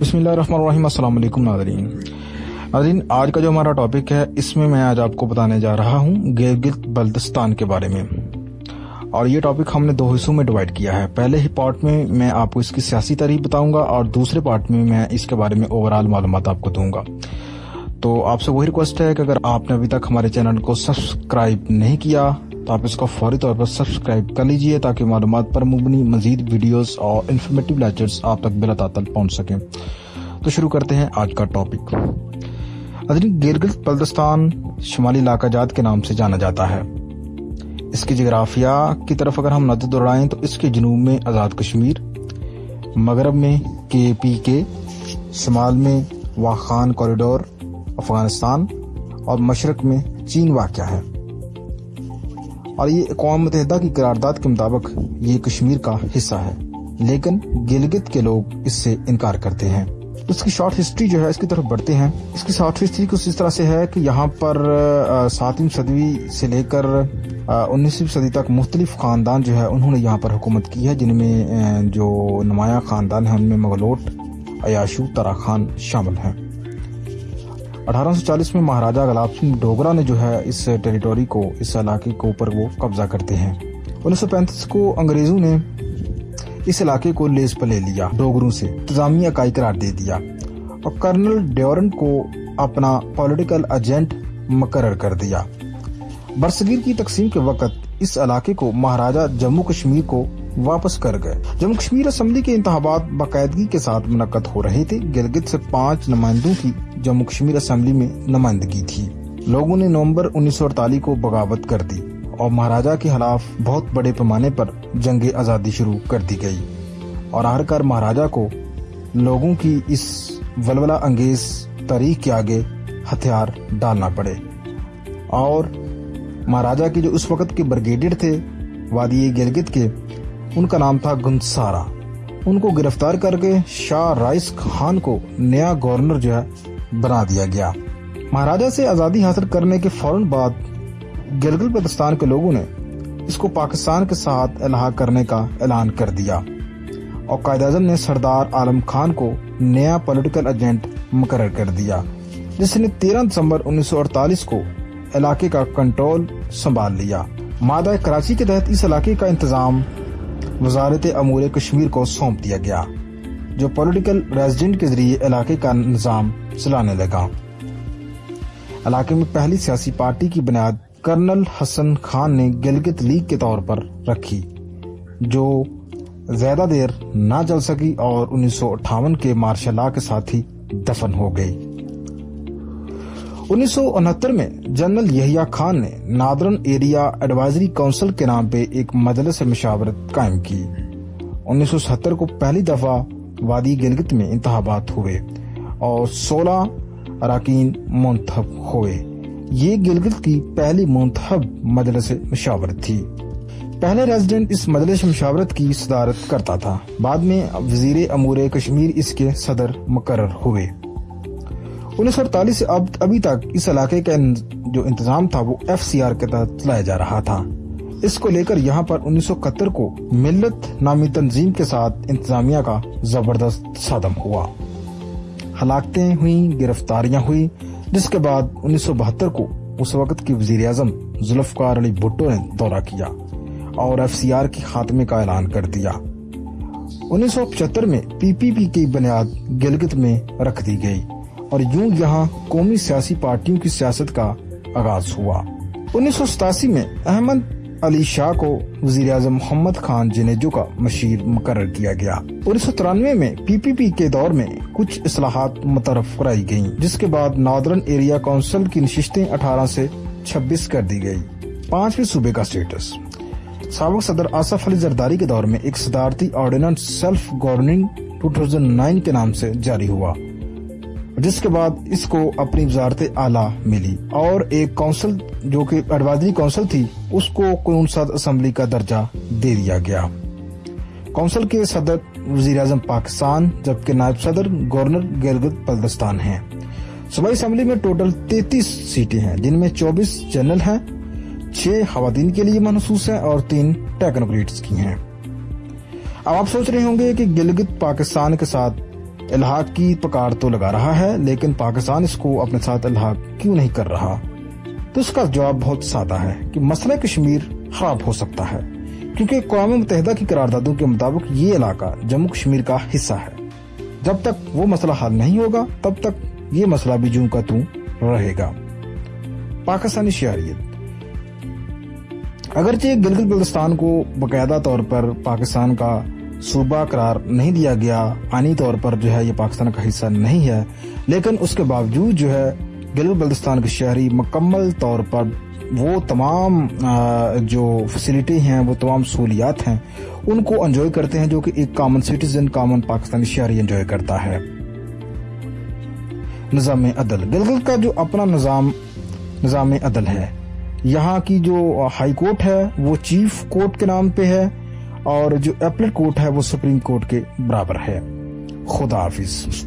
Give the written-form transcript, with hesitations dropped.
بسم اللہ الرحمن الرحیم۔ السلام علیکم ناظرین، آج کا جو ہمارا ٹاپک ہے اس میں میں آج آپ کو بتانے جا رہا ہوں گلگت بلتستان کے بارے میں، اور یہ ٹاپک ہم نے 2 حصوں میں ڈیوائیڈ کیا ہے۔ پہلے ہی پارٹ میں آپ کو اس کی سیاسی تاریخ بتاؤں گا اور دوسرے پارٹ میں اس کے بارے میں اوورآل معلومات آپ کو دوں گا۔ تو آپ سے وہی ریکویسٹ ہے کہ اگر آپ نے ابھی تک ہمارے چینل کو سبسکرائب نہیں کیا تو آپ اس کو فوری طور پر سبسکرائب کر لیجئے تاکہ معلومات پر مبنی مزید ویڈیوز اور انفارمیٹیو لیکچرز آپ تک بلا تعطل پہنچ سکیں۔ تو شروع کرتے ہیں آج کا ٹاپک۔ گلگت بلتستان شمالی علاقہ جات کے نام سے جانا جاتا ہے۔ اس کی جغرافیہ کی طرف اگر ہم نظر دوڑائیں تو اس کے جنوب میں آزاد کشمیر، مغرب میں KPK، شمال میں واخان کوریڈور افغانستان اور مشرق میں چین واقع ہے، اور یہ اقوام متحدہ کی قرارداد کے مطابق یہ کشمیر کا حصہ ہے، لیکن گلگت کے لوگ اس سے انکار کرتے ہیں۔ اس کی شارٹ ہسٹری جو ہے اس کی طرف بڑھتے ہیں۔ اس کی شارٹ ہسٹری کچھ اس طرح سے ہے کہ یہاں پر 7ویں صدی سے لے کر 19ویں صدی تک مختلف خاندان جو ہے انہوں نے یہاں پر حکومت کی ہے، جن میں جو نمایاں خاندان ہیں ان میں مغلوٹ، عیاشو، ترا خان شامل ہیں۔ 1840 میں مہاراجہ غلاب سنگھ ڈوگرا نے جو ہے اس ٹیریٹوری کو، اس علاقے کے اوپر وہ قبضہ کرتے ہیں۔ 1935 کو انگریزوں نے اس علاقے کو لیز پر لے لیا، ڈوگروں سے انتظامی اکائی قرار دے دیا اور کرنل ڈیورنٹ کو اپنا پولیٹیکل ایجنٹ مقرر کر دیا۔ برصغیر کی تقسیم کے وقت اس علاقے کو مہاراجہ جموں کشمیر کو واپس کر گئے۔ جموں کشمیر اسمبلی کے انتخابات باقاعدگی کے ساتھ منعقد ہو رہے تھے۔ گلگت سے 5 نمائندوں کی جموں کشمیر اسمبلی میں نمائندگی تھی۔ لوگوں نے نومبر 1948 کو بغاوت کر دی اور مہاراجہ کے خلاف بہت بڑے پیمانے پر جنگ آزادی شروع کر دی گئی، اور آخرکار مہاراجہ کو لوگوں کی اس ولولہ انگیز تاریخ کے آگے ہتھیار ڈالنا پڑے، اور مہاراجہ کے جو اس وقت کے بریگیڈیئر تھے وادی گلگت کے، ان کا نام تھا گندسارا، ان کو گرفتار کر کے شاہ رائس خان کو نیا گورنر جو ہے بنا دیا گیا۔ مہاراجہ سے آزادی حاصل کرنے کے فوراً بعد گلگت بلتستان کے لوگوں نے اس کو پاکستان کے ساتھ الحاق کرنے کا اعلان کر دیا، اور قائد اعظم نے سردار عالم خان کو نیا پولیٹیکل ایجنٹ مقرر کر دیا، جس نے 13 دسمبر 1948 کو علاقے کا کنٹرول سنبھال لیا۔ مادہ کراچی کے تحت اس علاقے کا انتظام وزارت امور کشمیر کو سونپ دیا گیا، جو پولیٹیکل ریزیڈنٹ کے ذریعے علاقے کا نظام چلانے لگا۔ علاقے میں پہلی سیاسی پارٹی کی بنیاد کرنل حسن خان نے گلگت لیگ کے طور پر رکھی، جو زیادہ دیر نہ چل سکی اور 1958 کے مارشل لا کے ساتھ ہی دفن ہو گئی۔ 1969 میں جنرل یحییٰ خان نے ناردرن ایریا ایڈوائزری کونسل کے نام پہ ایک مجلس مشاورت قائم کی۔ 1970 کو پہلی دفعہ وادی گلگت میں انتخابات ہوئے اور 16 اراکین منتخب ہوئے۔ یہ گلگت کی پہلی منتخب مجلس مشاورت تھی۔ پہلے ریزیڈنٹ اس مجلس مشاورت کی صدارت کرتا تھا، بعد میں وزیر امور کشمیر اس کے صدر مقرر ہوئے۔ 1948 سے ابھی تک اس علاقے کا جو انتظام تھا وہ FCR کے تحت چلایا جا رہا تھا۔ اس کو لے کر یہاں پر 1971 کو ملت نامی تنظیم کے ساتھ انتظامیہ کا زبردست صدم ہوا، ہلاکتیں ہوئیں، گرفتاریاں ہوئی، جس کے بعد 1972 کو اس وقت کے وزیر اعظم ذوالفقار علی بھٹو نے دورہ کیا اور FCR کے خاتمے کا اعلان کر دیا۔ 1975 میں PPP کی بنیاد گلگت میں رکھ دی گئی اور یوں یہاں قومی سیاسی پارٹیوں کی سیاست کا آغاز ہوا۔ 1987 میں احمد علی شاہ کو وزیر اعظم محمد خان جنیجو کا مشیر مقرر کیا گیا۔ 1993 میں PPP کے دور میں کچھ اصلاحات متعارف کرائی گئیں، جس کے بعد ناردرن ایریا کونسل کی نشستیں 18 سے 26 کر دی گئی۔ 5ویں صوبے کا سٹیٹس سابق صدر آصف علی زرداری کے دور میں ایک صدارتی آرڈیننس سیلف گورننگ 2009 کے نام سے جاری ہوا، جس کے بعد اس کو اپنی وزارت اعلیٰ ملی اور ایک کونسل جو کہ ایڈوائزری کونسل تھی اس کو قانون ساز اسمبلی کا درجہ دے دیا گیا۔ کونسل کے صدر وزیر اعظم پاکستان، جبکہ نائب صدر گورنر گلگت بلتستان ہیں۔ صوبائی اسمبلی میں ٹوٹل 33 سیٹیں ہیں، جن میں 24 جنرل ہیں، 6 خواتین کے لیے مخصوص ہیں اور 3 ٹیکنوکریٹس کی ہیں۔ اب آپ سوچ رہے ہوں گے کہ گلگت پاکستان کے ساتھ الحاق کی پکار تو لگا رہا ہے، لیکن پاکستان اس کو اپنے ساتھ الحاق کیوں نہیں کر رہا؟ تو اس کا جواب بہت سادہ ہے کہ مسئلہ کشمیر خراب ہو سکتا ہے، کیونکہ اقوام متحدہ کی قراردادوں کے مطابق یہ علاقہ جموں کشمیر کا حصہ ہے۔ جب تک وہ مسئلہ حل نہیں ہوگا تب تک یہ مسئلہ بھی جوں کا توں رہے گا۔ پاکستانی شہریت: اگرچہ گلگت بلتستان کو باقاعدہ طور پر پاکستان کا صوبہ قرار نہیں دیا گیا، آئینی طور پر جو ہے یہ پاکستان کا حصہ نہیں ہے، لیکن اس کے باوجود جو ہے گلگت بلتستان کے شہری مکمل طور پر وہ تمام جو فیسلٹی ہیں، وہ تمام سہولیات ہیں، ان کو انجوائے کرتے ہیں، جو کہ ایک کامن سٹیزن، کامن پاکستانی شہری انجوائے کرتا ہے۔ نظام عدل: گلگت کا جو اپنا نظام عدل ہے، یہاں کی جو ہائی کورٹ ہے وہ چیف کورٹ کے نام پہ ہے، اور جو اپیلیٹ کورٹ ہے وہ سپریم کورٹ کے برابر ہے۔ خدا حافظ۔